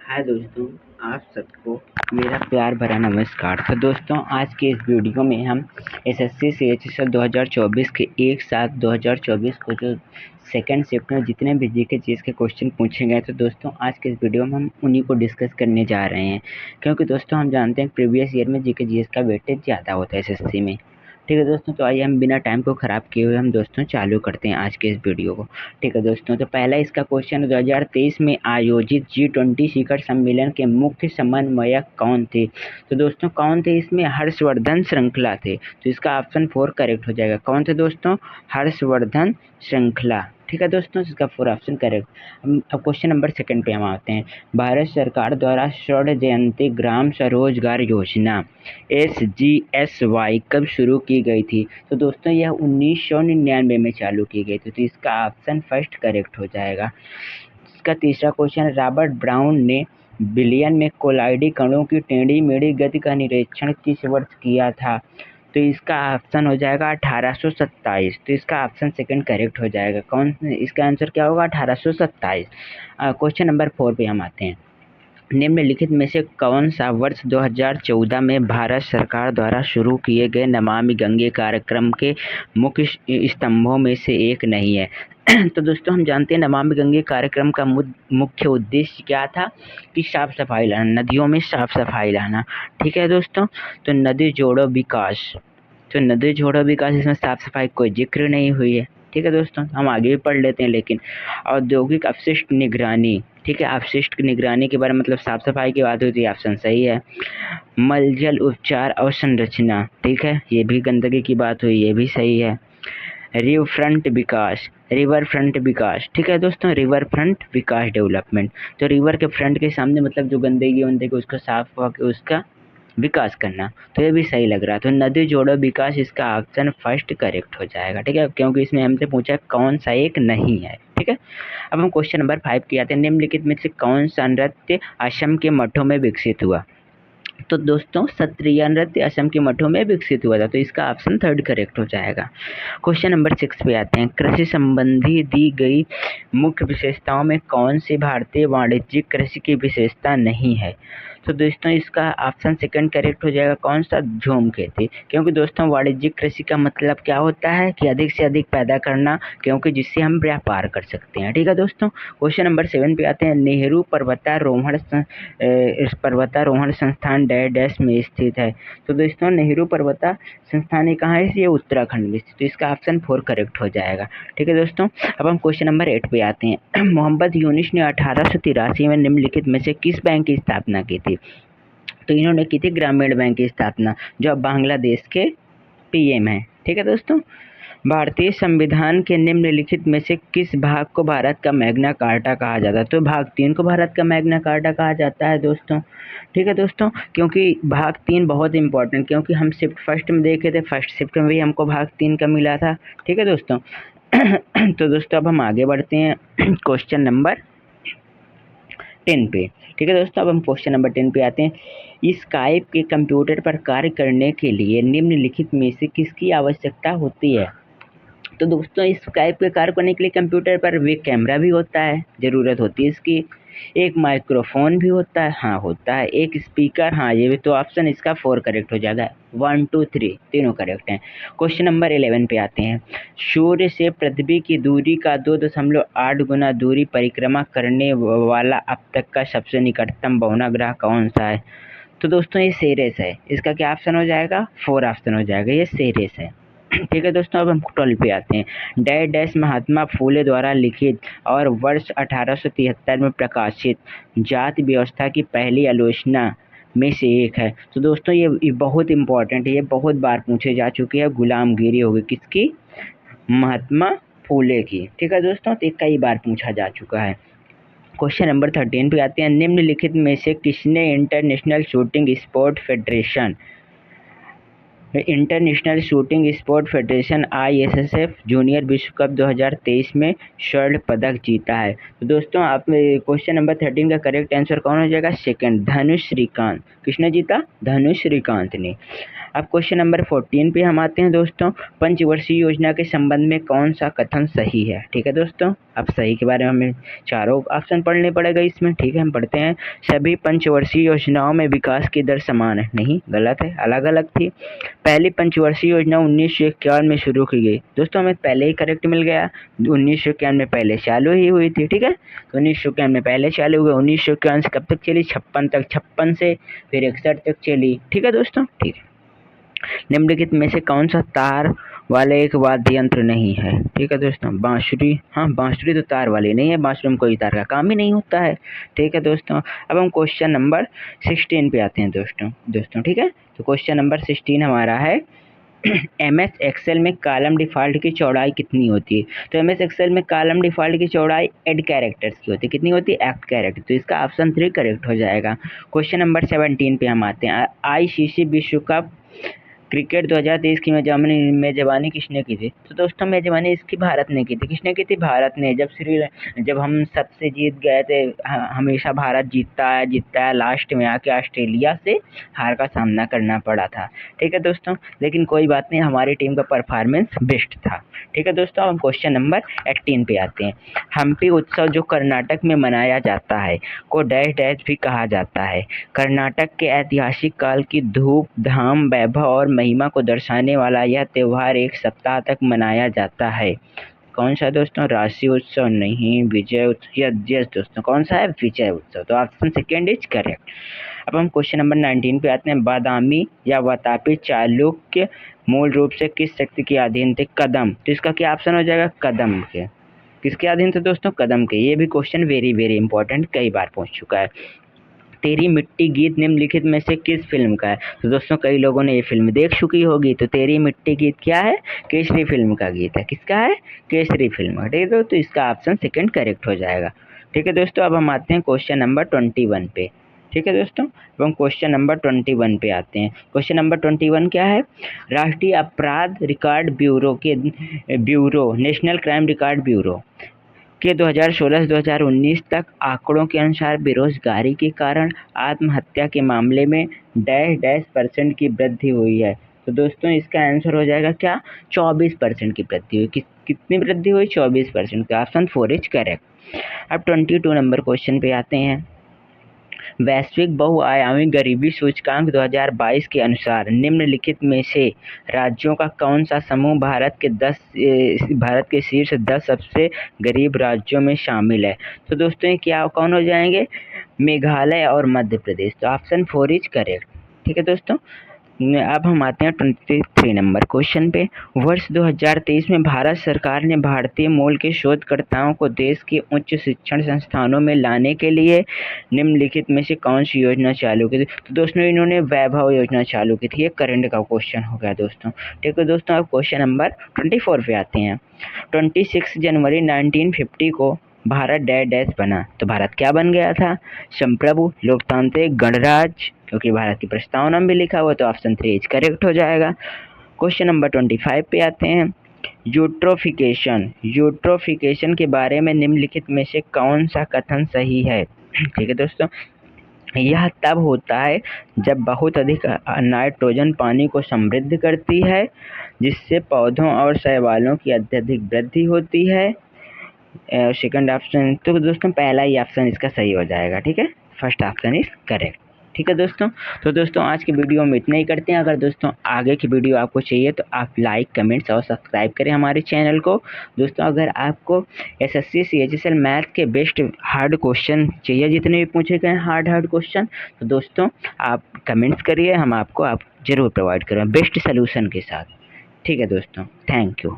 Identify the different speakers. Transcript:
Speaker 1: हाय दोस्तों, आप सबको मेरा प्यार भरा नमस्कार। तो दोस्तों, आज के इस वीडियो में हम एसएससी सीएचएसएल 2024 के 1/7/2024 को जो सेकंड शिफ्ट में जितने भी जीके चीज़ के क्वेश्चन पूछे गए, तो दोस्तों आज के इस वीडियो में हम उन्हीं को डिस्कस करने जा रहे हैं। क्योंकि दोस्तों हम जानते हैं प्रीवियस ईयर में जीके जीएस का वेटेज ज़्यादा होता है एसएससी में। ठीक है दोस्तों, तो आइए हम बिना टाइम को ख़राब किए हुए हम दोस्तों चालू करते हैं आज के इस वीडियो को। ठीक है दोस्तों, तो पहला इसका क्वेश्चन 2023 में आयोजित G20 शिखर सम्मेलन के मुख्य समन्वयक कौन थे? तो दोस्तों कौन थे इसमें? हर्षवर्धन श्रृंखला थे। तो इसका ऑप्शन 4 करेक्ट हो जाएगा। कौन थे दोस्तों? हर्षवर्धन श्रृंखला। ठीक है दोस्तों, इसका 4 ऑप्शन करेक्ट। अब क्वेश्चन नंबर 2 पे हम आते हैं। भारत सरकार द्वारा स्वर्ण जयंती ग्राम स्वरोजगार योजना SGSY कब शुरू की गई थी? तो दोस्तों यह 1999 में चालू की गई थी। तो इसका ऑप्शन फर्स्ट करेक्ट हो जाएगा। इसका तीसरा क्वेश्चन, रॉबर्ट ब्राउन ने बिलियन में कोलाइडी कणों की टेढ़ी मेढ़ी गति का निरीक्षण किस वर्ष किया था? तो इसका ऑप्शन हो जाएगा 1827। तो इसका ऑप्शन सेकंड करेक्ट हो जाएगा। कौन इसका आंसर क्या होगा? 1827। क्वेश्चन नंबर 4 पे हम आते हैं। निम्नलिखित में से कौन सा वर्ष 2014 में भारत सरकार द्वारा शुरू किए गए नमामि गंगे कार्यक्रम के मुख्य स्तंभों में से एक नहीं है? तो दोस्तों हम जानते हैं नमामि गंगे कार्यक्रम का मुख्य उद्देश्य क्या था कि साफ सफाई लाना, नदियों में साफ सफाई लाना। ठीक है दोस्तों, तो नदी जोड़ो विकास, तो नदी जोड़ो विकास, इसमें साफ सफाई कोई जिक्र नहीं हुई है। ठीक है दोस्तों, हम आगे भी पढ़ लेते हैं। लेकिन औद्योगिक अपशिष्ट निगरानी, ठीक है, अपशिष्ट निगरानी के बारे में मतलब साफ सफाई की बात होती है, ऑप्शन सही है। मलजल उपचार और संरचना, ठीक है, ये भी गंदगी की बात हुई, ये भी सही है। रिवर फ्रंट विकास, रिवर फ्रंट विकास, ठीक है दोस्तों, रिवर फ्रंट विकास डेवलपमेंट, तो रिवर के फ्रंट के सामने मतलब जो गंदगी वंदगी उसको साफ करके उसका विकास करना, तो ये भी सही लग रहा है। तो नदी जोड़ो विकास, इसका ऑप्शन फर्स्ट करेक्ट हो जाएगा। ठीक है, क्योंकि इसमें हमसे पूछा कौन सा एक नहीं है। ठीक है, अब हम क्वेश्चन नंबर 5 की आते हैं। निम्नलिखित में से कौन सा नृत्य असम के मठों में विकसित हुआ? तो दोस्तों सत्रिय नृत्य असम के मठों में विकसित हुआ था। तो इसका ऑप्शन थर्ड करेक्ट हो जाएगा। क्वेश्चन नंबर 6 पे आते हैं। कृषि संबंधी दी गई मुख्य विशेषताओं में कौन सी भारतीय वाणिज्यिक कृषि की विशेषता नहीं है? तो दोस्तों इसका ऑप्शन सेकंड करेक्ट हो जाएगा। कौन सा? झूम खेती। क्योंकि दोस्तों वाणिज्यिक कृषि का मतलब क्या होता है कि अधिक से अधिक पैदा करना, क्योंकि जिससे हम व्यापार कर सकते हैं। ठीक है दोस्तों, क्वेश्चन नंबर 7 पे आते हैं। नेहरू पर्वतारोहण संस्थान डैश में स्थित है? तो दोस्तों नेहरू पर्वता संस्थान कहाँ है? ये उत्तराखंड में स्थित। तो इसका ऑप्शन 4 करेक्ट हो जाएगा। ठीक है दोस्तों, अब हम क्वेश्चन नंबर 8 पे आते हैं। मोहम्मद यूनिस ने 1883 में निम्नलिखित में से किस बैंक की स्थापना की थी? तो इन्होंने की थी ग्रामीण बैंक की स्थापना, जो अब बांग्लादेश के पीएम है। ठीक है दोस्तों, भारतीय संविधान के निम्नलिखित में से किस भाग को भारत का मैग्ना कार्टा कहा जाता है? तो भाग 3 को भारत का मैग्ना कार्टा कहा जाता है दोस्तों। ठीक है दोस्तों, क्योंकि भाग 3 बहुत इंपॉर्टेंट, क्योंकि हम शिफ्ट फर्स्ट में देखे थे, फर्स्ट शिफ्ट में भी हमको भाग 3 का मिला था। ठीक है दोस्तों तो दोस्तों अब हम आगे बढ़ते हैं क्वेश्चन नंबर 10 पे। ठीक है दोस्तों, अब हम क्वेश्चन नंबर 10 पे आते हैं। स्काइप के कंप्यूटर पर कार्य करने के लिए निम्नलिखित में से किसकी आवश्यकता होती है? तो दोस्तों इस स्काइप के कार्य करने के लिए कंप्यूटर पर वेब कैमरा भी होता है, ज़रूरत होती है इसकी। एक माइक्रोफोन भी होता है, हाँ होता है। एक स्पीकर, हाँ ये भी। तो ऑप्शन इसका 4 करेक्ट हो जाएगा। 1 2 3 तीनों करेक्ट हैं। क्वेश्चन नंबर 11 पे आते हैं। सूर्य से पृथ्वी की दूरी का 2.8 गुना दूरी परिक्रमा करने वाला अब तक का सबसे निकटतम बहुना ग्रह कौन सा है? तो दोस्तों ये सेरेस है। इसका क्या ऑप्शन हो जाएगा? 4 ऑप्शन हो जाएगा, ये सेरेस है। ठीक है दोस्तों, अब हम 12 पे आते हैं। डैश महात्मा फूले द्वारा लिखित और वर्ष 1873 में प्रकाशित जाति व्यवस्था की पहली आलोचना में से एक है। तो दोस्तों ये बहुत इंपॉर्टेंट है, ये बहुत बार पूछे जा चुकी है। गुलामगिरी होगी किसकी? महात्मा फूले की। ठीक है दोस्तों, तो कई बार पूछा जा चुका है। क्वेश्चन नंबर 13 पे आते हैं। निम्नलिखित में से किसने international shooting sport federation international shooting sport federation ISSF junior विश्व कप 2023 में स्वर्ण पदक जीता है। तो दोस्तों आप क्वेश्चन नंबर 13 का करेक्ट आंसर कौन हो जाएगा? सेकंड, धनुष श्रीकांत। किसने जीता? धनुष श्रीकांत ने। अब क्वेश्चन नंबर 14 पे हम आते हैं दोस्तों। पंचवर्षीय योजना के संबंध में कौन सा कथन सही है? ठीक है दोस्तों, अब सही के बारे में हमें चारों ऑप्शन पढ़ने पड़ेगा इसमें। ठीक है, हम पढ़ते हैं। सभी पंचवर्षीय योजनाओं में विकास की दर समान है। नहीं, गलत है, अलग अलग थी। पहली पंचवर्षीय योजना 1951 में शुरू की गई। दोस्तों हमें पहले ही करेक्ट मिल गया, 1951 में पहले चालू ही हुई थी। ठीक है, तो 1951 में पहले चालू हुई। 1951 से कब तक चली? 56 तक। 56 से फिर 61 तक चली। ठीक है दोस्तों, ठीक है। निम्नलिखित में से कौन सा तार वाले एक वाद्य यंत्र नहीं है? ठीक है दोस्तों, बांसुरी। हाँ, बांसुरी तो तार वाली नहीं है, बांसुरी में कोई तार का काम ही नहीं होता है। ठीक है दोस्तों, अब हम क्वेश्चन नंबर 16 पे आते हैं दोस्तों। ठीक है, तो क्वेश्चन नंबर 16 हमारा है MS एक्सेल में कॉलम डिफ़ॉल्ट की चौड़ाई कितनी होती है? तो MS एक्सेल में कॉलम डिफ़ॉल्ट की चौड़ाई 8 कैरेक्टर्स की होती है। कितनी होती है? 8 कैरेक्टर। तो इसका ऑप्शन 3 करेक्ट हो जाएगा। क्वेश्चन नंबर 17 पे हम आते हैं। ICC विश्व कप क्रिकेट 2023 की मेजबानी किसने की थी? तो दोस्तों मेजबानी इसकी भारत ने की थी। किसने की थी? भारत ने। जब हम सबसे जीत गए थे, हमेशा भारत जीतता है, लास्ट में आके ऑस्ट्रेलिया से हार का सामना करना पड़ा था। ठीक है दोस्तों, लेकिन कोई बात नहीं, हमारी टीम का परफॉर्मेंस बेस्ट था। ठीक है दोस्तों, हम क्वेश्चन नंबर 18 पे आते हैं। हम्पी उत्सव जो कर्नाटक में मनाया जाता है को डैश डैश भी कहा जाता है। कर्नाटक के ऐतिहासिक काल की धूप धाम, वैभव और महिमा को दर्शाने वाला यह त्यौहार एक सप्ताह तक मनाया जाता है। कौन सा दोस्तों? राशि उत्सव नहीं, विजय उत्सव। यस दोस्तों, कौन सा है? विजय उत्सव। तो ऑप्शन सेकेंड इज करेक्ट। अब हम क्वेश्चन नंबर 19 पे आते हैं। बादामी या वातापी चालुक्य मूल रूप से किस शक्ति के अधीन थे? कदम। तो इसका क्या ऑप्शन हो जाएगा? कदम के। किसके अधीन थे दोस्तों? कदम के। ये भी क्वेश्चन वेरी वेरी इंपॉर्टेंट, कई बार पूछ चुका है। तेरी मिट्टी गीत निम्नलिखित में से किस फिल्म का है? तो दोस्तों कई लोगों ने ये फिल्म देख चुकी होगी। तो तेरी मिट्टी गीत क्या है? केसरी फिल्म का गीत है। किसका है? केसरी फिल्म का। ठीक है, तो इसका ऑप्शन सेकंड करेक्ट हो जाएगा। ठीक है दोस्तों, अब हम आते हैं क्वेश्चन नंबर 21 पे। ठीक है दोस्तों, अब हम क्वेश्चन नंबर 21 पे आते हैं। क्वेश्चन नंबर 21 क्या है? राष्ट्रीय अपराध record bureau national crime record bureau के 2016 से 2019 तक आंकड़ों के अनुसार बेरोजगारी के कारण आत्महत्या के मामले में डैश डैश % की वृद्धि हुई है। तो दोस्तों इसका आंसर हो जाएगा क्या? 24% की वृद्धि हुई। कितनी वृद्धि हुई? 24% का। Option 4 is correct. अब 22 नंबर क्वेश्चन पे आते हैं। वैश्विक बहुआयामी गरीबी सूचकांक 2022 के अनुसार निम्नलिखित में से राज्यों का कौन सा समूह भारत के शीर्ष 10 सबसे गरीब राज्यों में शामिल है? तो दोस्तों ये क्या कौन हो जाएंगे? मेघालय और मध्य प्रदेश। तो ऑप्शन 4 इज करेक्ट। ठीक है दोस्तों, अब हम आते हैं 23 नंबर क्वेश्चन पे। वर्ष 2023 में भारत सरकार ने भारतीय मूल के शोधकर्ताओं को देश के उच्च शिक्षण संस्थानों में लाने के लिए निम्नलिखित में से कौन सी योजना चालू की थी? तो दोस्तों इन्होंने वैभव योजना चालू की थी। ये करंट का क्वेश्चन हो गया दोस्तों। ठीक है दोस्तों, अब क्वेश्चन नंबर 24 पे आते हैं। 26 जनवरी 1950 को भारत डैश डैश बना। तो भारत क्या बन गया था? संप्रभु, लोकतांत्रिक, गणराज्य, क्योंकि भारत की प्रस्तावना में भी लिखा हुआ। तो ऑप्शन 3 करेक्ट हो जाएगा। क्वेश्चन नंबर 25 पे आते हैं। यूट्रोफिकेशन के बारे में निम्नलिखित में से कौन सा कथन सही है? ठीक है दोस्तों, यह तब होता है जब बहुत अधिक नाइट्रोजन पानी को समृद्ध करती है, जिससे पौधों और शैवालों की अत्यधिक वृद्धि होती है। सेकंड ऑप्शन, तो दोस्तों पहला ही ऑप्शन इसका सही हो जाएगा। ठीक है, फर्स्ट ऑप्शन इज करेक्ट। ठीक है दोस्तों, तो दोस्तों आज की वीडियो में इतना ही करते हैं। अगर दोस्तों आगे की वीडियो आपको चाहिए तो आप लाइक, कमेंट्स और सब्सक्राइब करें हमारे चैनल को। दोस्तों अगर आपको SSC CHSL मैथ के बेस्ट हार्ड क्वेश्चन चाहिए, जितने भी पूछे गए हार्ड क्वेश्चन, तो दोस्तों आप कमेंट्स करिए, हम आपको ज़रूर प्रोवाइड करें बेस्ट सोल्यूशन के साथ। ठीक है दोस्तों, थैंक यू।